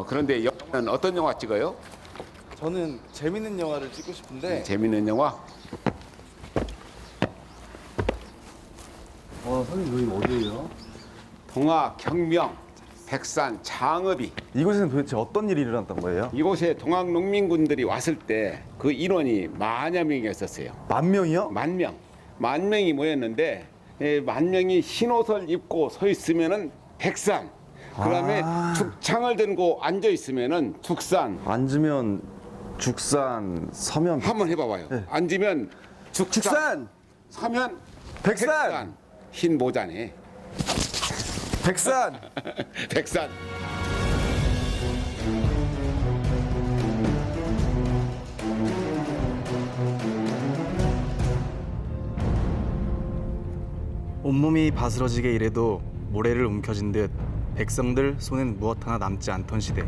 그런데 영화는 어떤 영화 찍어요? 저는 재밌는 영화를 찍고 싶은데. 재밌는 영화? 선생님 여기 어디예요? 동화, 경명, 백산, 장읍이 이곳에는 도대체 어떤 일이 일어났던 거예요? 이곳에 동학 농민군들이 왔을 때 그 인원이 만여 명이었었어요. 10,000명이요? 만 명이 모였는데 만 명이 흰옷을 입고 서 있으면은 백산. 그다음에 죽창을 들고 앉아 있으면은 죽산. 앉으면 죽산, 서면 한번 해봐봐요. 네. 앉으면 죽산, 서면 백산. 흰 모자네. 백산. 백산. 온몸이 바스러지게 일해도 모래를 움켜쥔 듯 백성들 손엔 무엇 하나 남지 않던 시대.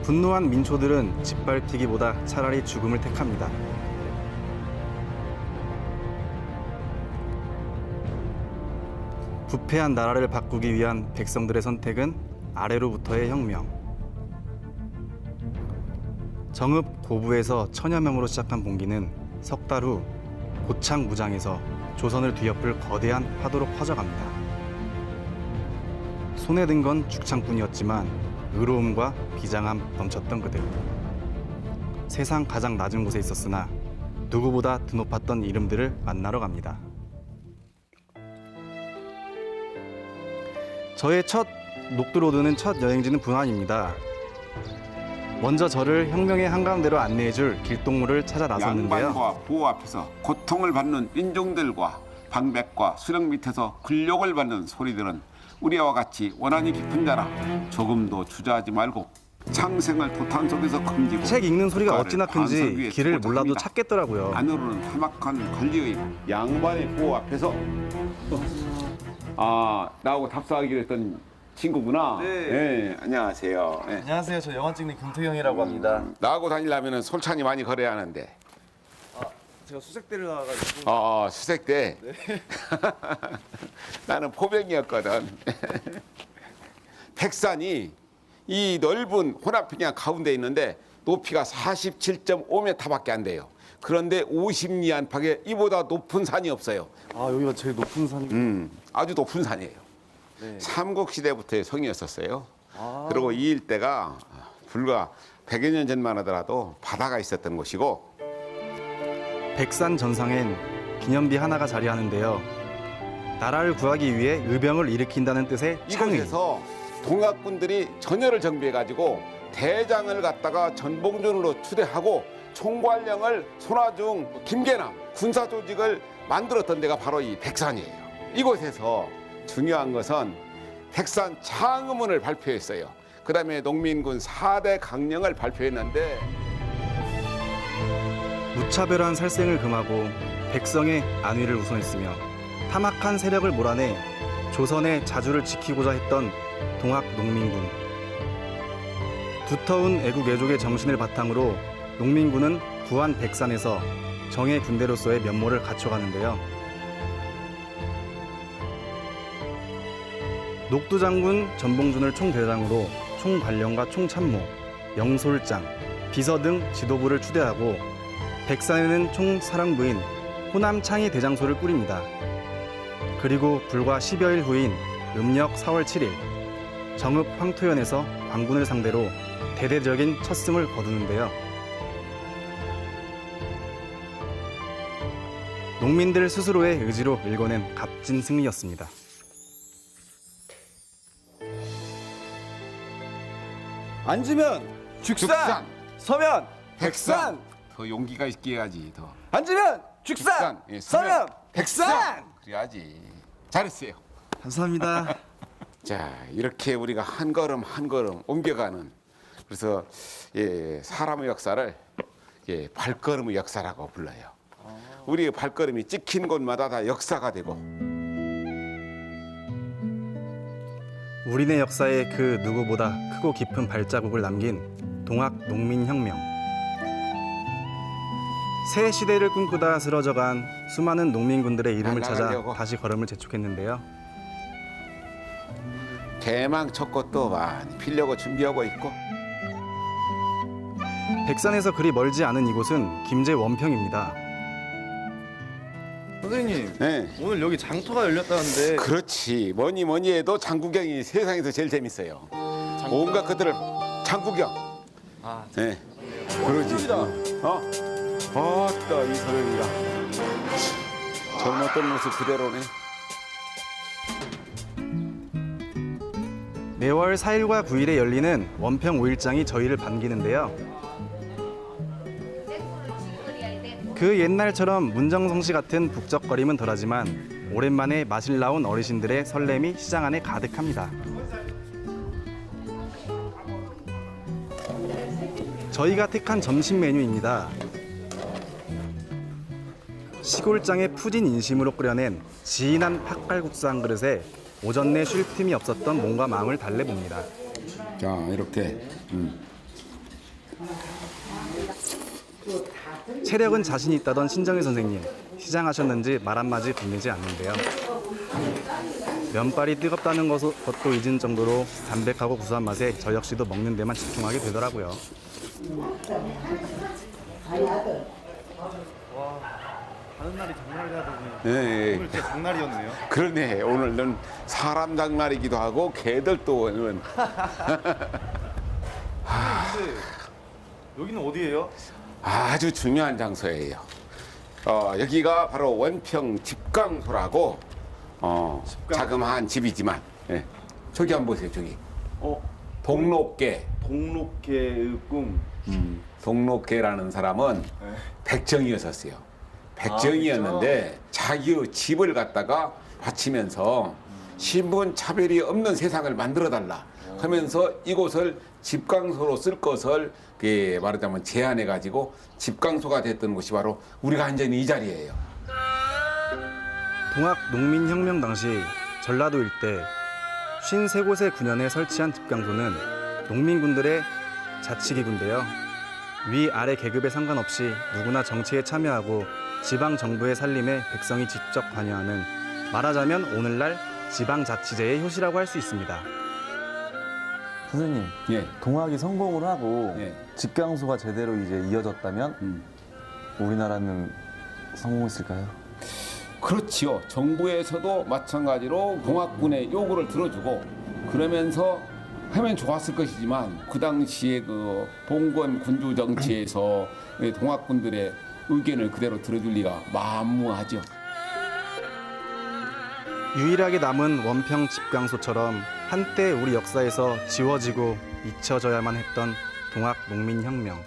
분노한 민초들은 짓밟히기보다 차라리 죽음을 택합니다. 부패한 나라를 바꾸기 위한 백성들의 선택은 아래로부터의 혁명. 정읍 고부에서 천여 명으로 시작한 봉기는 석 달 후 고창 무장에서 조선을 뒤엎을 거대한 파도로 퍼져갑니다. 손에 든 건 죽창뿐이었지만 의로움과 비장함 넘쳤던 그들. 세상 가장 낮은 곳에 있었으나 누구보다 드높았던 이름들을 만나러 갑니다. 저의 첫 녹두로드는 첫 여행지는 분환입니다. 먼저 저를 혁명의 한가운데로 안내해줄 길동무를 찾아 나섰는데요. 양반과 부호 앞에서 고통을 받는 인종들과 방백과 수령 밑에서 굴욕을 받는 소리들은 우리와 같이 원한이 깊은 자라 조금도 주저하지 말고 창생을 도탄 속에서 금지고 책 읽는 소리가 국가를 어찌나 반석 큰지 위에 길을 두고자 몰라도 합니다. 찾겠더라고요. 안으로는 험악한 관리의 양반의 부호 앞에서 나하고 답사하기로 했던 친구구나. 네. 안녕하세요. 네. 안녕하세요. 저 영화 찍는 김태형이라고 합니다. 나하고 다니려면 솔찬히 많이 걸어야 하는데. 제가 수색대를 나와가지고. 수색대. 네. 나는 포병이었거든. 백산이 이 넓은 혼합평양 가운데 있는데 높이가 47.5m밖에 안 돼요. 그런데 50리 안팎에 이보다 높은 산이 없어요. 여기가 제일 높은 산이고. 아주 높은 산이에요. 네. 삼국시대부터의 성이었었어요. 그리고 이 일대가 불과 100여 년 전만 하더라도 바다가 있었던 곳이고 백산 전상엔 기념비 하나가 자리하는데요. 나라를 구하기 위해 의병을 일으킨다는 뜻의 창의. 이곳에서 동학군들이 전열을 정비해가지고 대장을 갖다가 전봉준으로 추대하고 총괄령을 손아중 김계남 군사조직을 만들었던 데가 바로 이 백산이에요. 이곳에서 중요한 것은 백산 창의문을 발표했어요. 그 다음에 농민군 4대 강령을 발표했는데 무차별한 살생을 금하고 백성의 안위를 우선했으며 탐악한 세력을 몰아내 조선의 자주를 지키고자 했던 동학 농민군. 두터운 애국 애족의 정신을 바탕으로 농민군은 부안 백산에서 정예 군대로서의 면모를 갖춰가는데요. 녹두장군 전봉준을 총대장으로 총관령과 총참모, 영솔장, 비서 등 지도부를 추대하고 백산에는 총사령부인 호남창의 대장소를 꾸립니다. 그리고 불과 10여일 후인 음력 4월 7일 정읍 황토현에서 광군을 상대로 대대적인 첫 승을 거두는데요. 농민들 스스로의 의지로 일궈낸 값진 승리였습니다. 앉으면 죽산, 서면 백산. 더 용기가 있게 해야지 더. 앉으면 죽산, 예, 서면 백산. 그래야지. 잘했어요. 감사합니다. 자, 이렇게 우리가 한 걸음 한 걸음 옮겨가는 그래서 사람의 역사를 발걸음의 역사라고 불러요. 우리의 발걸음이 찍힌 곳마다 다 역사가 되고 우리네 역사에 그 누구보다 크고 깊은 발자국을 남긴 동학 농민혁명. 새 시대를 꿈꾸다 쓰러져간 수많은 농민군들의 이름을 찾아 날아가려고. 다시 걸음을 재촉했는데요. 대망 첫 꽃도 많이 피려고 준비하고 있고. 백산에서 그리 멀지 않은 이곳은 김제 원평입니다. 선생님, 네. 오늘 여기 장터가 열렸다는데 그렇지. 뭐니 해도 장구경이 세상에서 제일 재밌어요. 온갖 것들을 장구경. 아, 네. 그러지. 아따 이 소영이가 젊었던 모습 그대로네. 매월 4일과 9일에 열리는 원평 5일장이 저희를 반기는데요. 그 옛날처럼 문정성시 같은 북적거림은 덜하지만 오랜만에 마실 나온 어르신들의 설렘이 시장 안에 가득합니다. 저희가 택한 점심 메뉴입니다. 시골장의 푸진 인심으로 끓여낸 진한 팥갈국수 한 그릇에 오전 내 쉴 틈이 없었던 몸과 마음을 달래봅니다. 자 이렇게. 체력은 자신이 있다던 신정일 선생님, 시장하셨는지 말 한마디 건네지 않는데요. 면발이 뜨겁다는 것도 잊은 정도로 담백하고 구수한 맛에 저 역시도 먹는 데만 집중하게 되더라고요. 가는 날이 장날이다 보니 네. 오늘 진짜 장날이었네요. 그러네. 오늘은 사람 장날이기도 하고 개들도 오는. 근데 여기는 어디예요? 아주 중요한 장소예요. 여기가 바로 원평 집강소라고 자그마한 집이지만 예. 저기 한번 보세요. 저기 동록계. 동록계의 꿈. 동록계라는 사람은 백정이었었어요. 백정이었는데 자기의 집을 갖다가 바치면서 신분 차별이 없는 세상을 만들어 달라 하면서 이곳을 집강소로 쓸 것을 말하자면 제안해 가지고 집강소가 됐던 곳이 바로 우리가 앉아 있는 이 자리예요. 동학 농민혁명 당시 전라도 일대 53곳의 군현에 설치한 집강소는 농민군들의 자치기구인데요. 위아래 계급에 상관없이 누구나 정치에 참여하고 지방정부의 살림에 백성이 직접 관여하는, 말하자면 오늘날 지방자치제의 효시라고 할 수 있습니다. 선생님, 예. 동학이 성공을 하고 예. 집강소가 제대로 이제 이어졌다면 우리나라는 성공했을까요? 그렇지요. 정부에서도 마찬가지로 동학군의 요구를 들어주고 그러면서 하면 좋았을 것이지만 그 당시에 그 봉건 군주 정치에서 동학군들의 의견을 그대로 들어줄 리가 만무하죠. 유일하게 남은 원평 집강소처럼 한때 우리 역사에서 지워지고 잊혀져야만 했던 동학 농민혁명.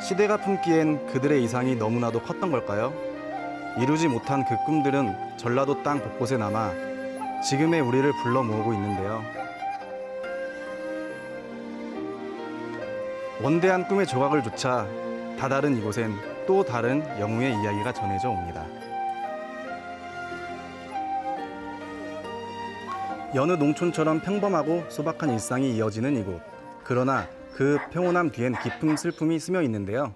시대가 품기엔 그들의 이상이 너무나도 컸던 걸까요? 이루지 못한 그 꿈들은 전라도 땅 곳곳에 남아 지금의 우리를 불러 모으고 있는데요. 원대한 꿈의 조각을 조차 다다른 이곳엔 또 다른 영웅의 이야기가 전해져 옵니다. 여느 농촌처럼 평범하고 소박한 일상이 이어지는 이곳. 그러나 그 평온함 뒤엔 깊은 슬픔이 스며 있는데요.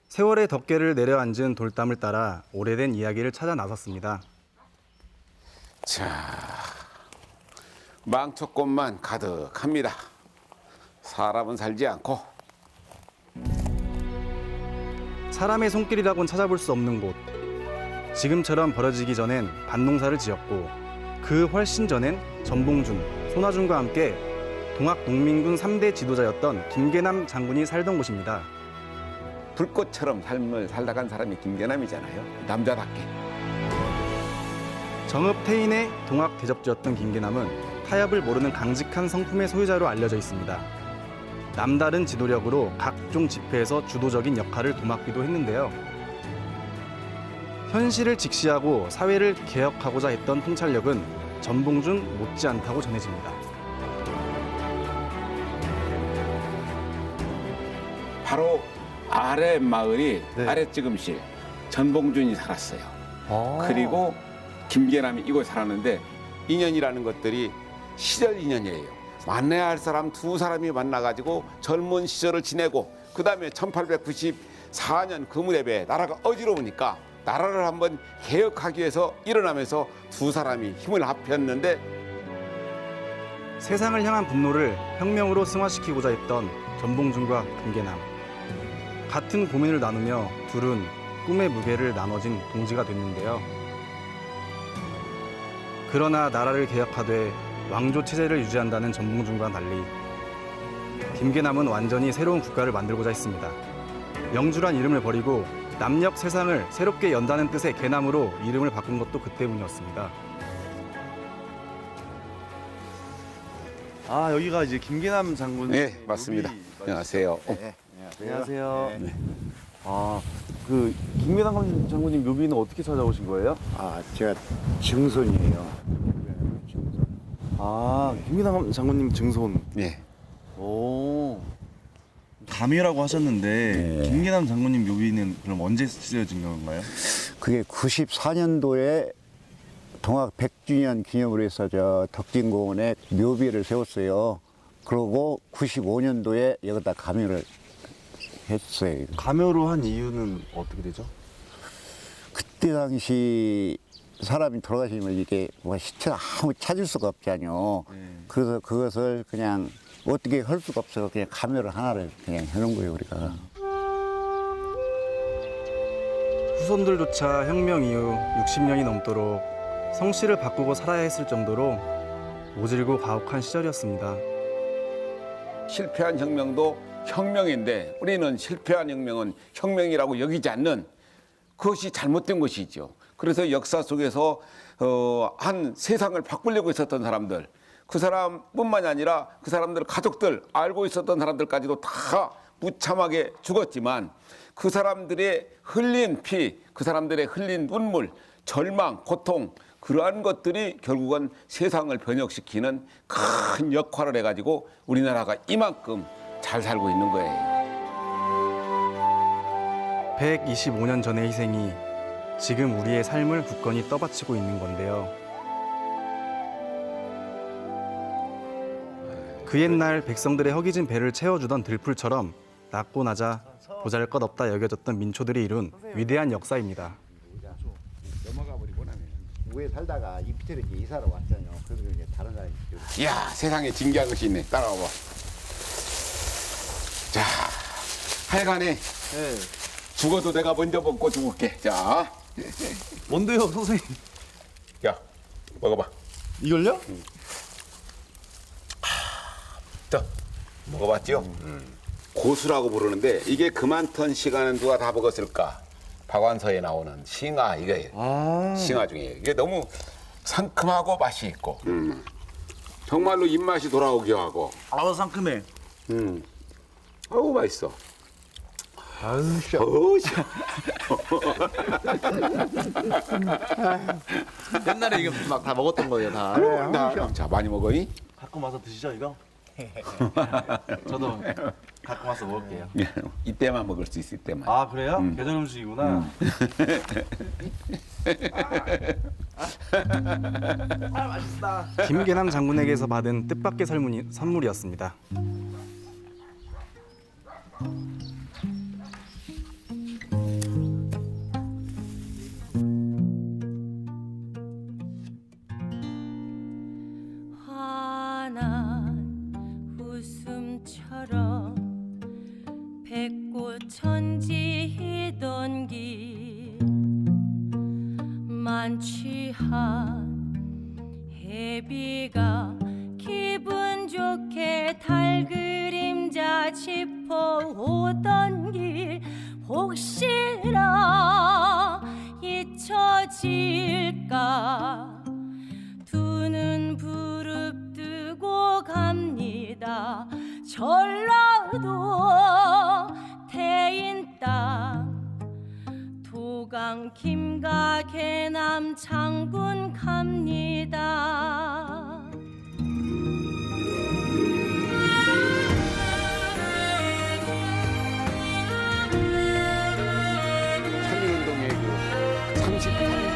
세월의 덮개를 내려앉은 돌담을 따라 오래된 이야기를 찾아 나섰습니다. 자, 망초꽃만 가득합니다. 사람은 살지 않고. 사람의 손길이라고는 찾아볼 수 없는 곳. 지금처럼 벌어지기 전엔 밭농사를 지었고 그 훨씬 전엔 전봉준, 손아준과 함께 동학 농민군 3대 지도자였던 김계남 장군이 살던 곳입니다. 불꽃처럼 삶을 살다간 사람이 김계남이잖아요. 남자답게. 정읍 태인의 동학 대접주였던 김계남은 타협을 모르는 강직한 성품의 소유자로 알려져 있습니다. 남다른 지도력으로 각종 집회에서 주도적인 역할을 도맡기도 했는데요. 현실을 직시하고 사회를 개혁하고자 했던 통찰력은 전봉준 못지않다고 전해집니다. 바로 아래 마을이 네. 아랫지금실 전봉준이 살았어요. 그리고 김계남이 이곳에 살았는데 인연이라는 것들이 시절 인연이에요. 만나야 할 사람 두 사람이 만나가지고 젊은 시절을 지내고 그 다음에 1894년 금우레배 나라가 어지러우니까 나라를 한번 개혁하기 위해서 일어나면서 두 사람이 힘을 합했는데 세상을 향한 분노를 혁명으로 승화시키고자 했던 전봉준과 김계남. 같은 고민을 나누며 둘은 꿈의 무게를 나눠진 동지가 됐는데요. 그러나 나라를 개혁하되 왕조 체제를 유지한다는 전봉준과 달리 김계남은 완전히 새로운 국가를 만들고자 했습니다. 영주란 이름을 버리고 남녘 세상을 새롭게 연다는 뜻의 계남으로 이름을 바꾼 것도 그 때문이었습니다. 아 여기가 이제 김계남 장군. 네, 맞습니다. 안녕하세요. 안녕하세요. 아, 그 김계남 장군님 묘비는 어떻게 찾아오신 거예요? 아, 제가 증손이에요. 증손. 아, 김계남 장군님 증손. 네. 오. 감이라고 하셨는데 네. 김계남 장군님 묘비는 그럼 언제 쓰여진 건가요? 그게 94년도에 동학 100주년 기념으로 해서 저 덕진공원에 묘비를 세웠어요. 그러고 95년도에 여기다 감유를 했어요. 감요로 한 이유는 어떻게 되죠? 그때 당시 사람이 돌아가시면 이게 뭐 시체를 아무 찾을 수가 없잖아요. 그래서 그것을 그냥 어떻게 할 수가 없어서 그냥 감요를 하나를 그냥 해놓은 거예요, 우리가. 후손들조차 혁명 이후 60년이 넘도록 성씨를 바꾸고 살아야 했을 정도로 모질고 가혹한 시절이었습니다. 실패한 혁명도 혁명인데 우리는 실패한 혁명은 혁명이라고 여기지 않는 그것이 잘못된 것이죠. 그래서 역사 속에서 한 세상을 바꾸려고 했었던 사람들, 그 사람뿐만이 아니라 그 사람들 가족들, 알고 있었던 사람들까지도 다 무참하게 죽었지만 그 사람들의 흘린 피, 그 사람들의 흘린 눈물, 절망, 고통, 그러한 것들이 결국은 세상을 변혁시키는 큰 역할을 해가지고 우리나라가 이만큼 잘 살고 있는 거예요. 125년 전의 희생이 지금 우리의 삶을 굳건히 떠받치고 있는 건데요. 그 옛날 백성들의 허기진 배를 채워주던 들풀처럼 낮고 낮아 보잘것없다 여겨졌던 민초들이 이룬 위대한 역사입니다. 넘어가 버리고 나면 우에 살다가 이 밑으로 이제 이사를 왔잖아요. 그래서 이제 다른 사람이 이야, 세상에 진기한 것이 있네. 따라와봐. 자, 하여간에 네. 죽어도 내가 먼저 먹고 죽을게. 자, 뭔데요, 선생님? 야, 먹어봐. 이걸요? 자, 먹어봤죠? 고수라고 부르는데 이게 그만턴 시간은 누가 다 먹었을까? 박완서에 나오는 싱아 이거예요. 아. 싱아 중에 이게 너무 상큼하고 맛이 있고 정말로 입맛이 돌아오기도 하고 아우 상큼해. 아우 맛있어. 아우 씨. 어우 씨. 옛날에 이게 막 다 먹었던 거예요, 다. 자, 많이 먹어이? 갖고 와서 드시죠, 이거? 저도 갖고 와서 먹을게요. 이때만 먹을 수 있을 때만. 아, 그래요? 계절 음식이구나. 아, 맛있다. 김계남 장군에게서 받은 뜻밖의 선물이었습니다. 환한 웃음처럼 백꽃 천지던 길 만취한 해비가 기분 좋게 달 그림자 짚어오던 길 혹시나 잊혀질까 두 눈 부릅뜨고 갑니다. 전라도 태인 땅 도강 김가 계남 장군 갑니다. 삼일운동의 그 30년.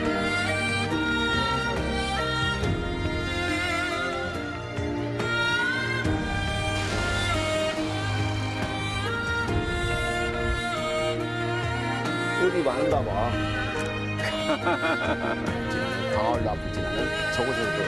어디 많은가 봐. 지나는 가을로 앞을 지나는 저곳에서